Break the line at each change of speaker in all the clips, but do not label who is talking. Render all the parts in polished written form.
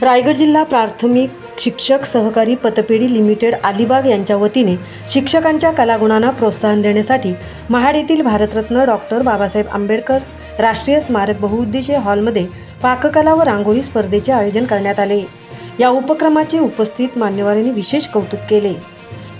रायगड जिल्हा प्राथमिक शिक्षक सहकारी पतपेढी लिमिटेड अलिबाग यांच्या वतीने शिक्षकांच्या कलागुणांना प्रोत्साहन देण्यासाठी महाड येथील भारतरत्न डॉक्टर बाबासाहेब आंबेडकर राष्ट्रीय स्मारक बहुउद्देशीय हॉलमध्ये पाककला व रांगोळी स्पर्धेचे आयोजन करण्यात आले। या उपक्रमाचे उपस्थित मान्यवरांनी विशेष कौतुक केले।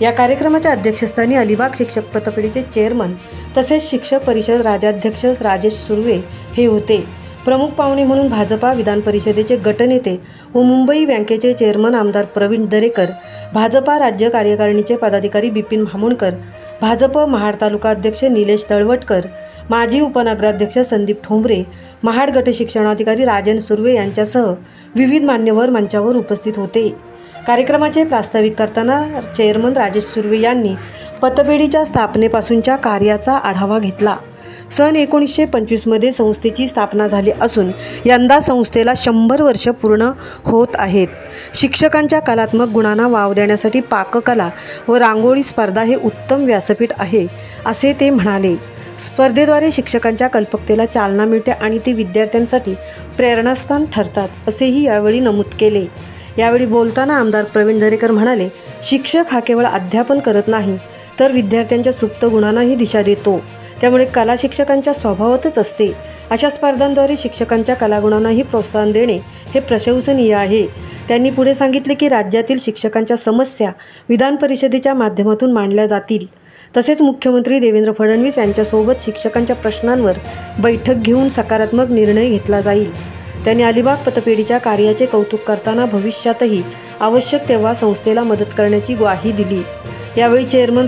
या कार्यक्रमाच्या अध्यक्षस्थानी अलिबाग शिक्षक पतपेढीचे चेअरमन तसेच शिक्षक परिषद राज्याध्यक्ष राजेश सुर्वे हे होते। प्रमुख पाहुणे म्हणून भाजपा विधान परिषदेचे गटनेते व मुंबई बँकेचे चेअरमन आमदार प्रवीण दरेकर, भाजपा राज्य कार्यकारिणीचे पदाधिकारी बिपिन भामुणकर, भाजप महाड तालुका अध्यक्ष निलेश तळवटकर, माजी उपनगराध्यक्ष संदीप ठोंबरे, महाड गट शिक्षणाधिकारी राजन सुर्वे यांच्यासह विविध मान्यवर मंचावर उपस्थित होते। कार्यक्रमाचे प्रास्ताविक करताना चेअरमन राजेश सुर्वे यांनी पतपेढीच्या स्थापनेपासूनच्या कार्याचा आढावा घेतला। सन 1925 मध्ये संस्थेची स्थापना झाली असून यंदा संस्थेला 100 वर्ष पूर्ण होत आहेत। शिक्षकांच्या कलात्मक गुणांना वाव देण्यासाठी पाककला व रांगोळी स्पर्धा हे उत्तम व्यासपीठ आहे, असे ते म्हणाले। स्पर्धेद्वारे शिक्षकांच्या कल्पकतेला चालना मिळते आणि ते विद्यार्थ्यांसाठी प्रेरणास्थान ठरतात, असेही यावेळी नमूद केले। यावेळी बोलताना आमदार प्रवीण दरेकर म्हणाले, शिक्षक हा केवळ अध्यापन करत नाही तर विद्यार्थ्यांच्या सुप्त गुणांनाही दिशा देतो। त्यामुळे कला शिक्षकांच्या स्वभावातच असते। अशा स्पर्धांद्वारे शिक्षकांच्या कलागुणांनाही प्रोत्साहन देणे हे प्रशंसनीय आहे। त्यांनी पुढे सांगितले की राज्यातील शिक्षकांच्या समस्या विधान परिषदेच्या माध्यमातून मांडल्या जातील। तसेच मुख्यमंत्री देवेंद्र फडणवीस यांच्यासोबत शिक्षकांच्या प्रश्नांवर बैठक घेऊन सकारात्मक निर्णय घेतला जाईल। त्यांनी अलिबाग पतपेढीच्या कार्याचे कौतुक करताना भविष्यातही आवश्यक तेव्हा संस्थेला मदत करण्याची ग्वाही दिली। यावेळी चेअरमन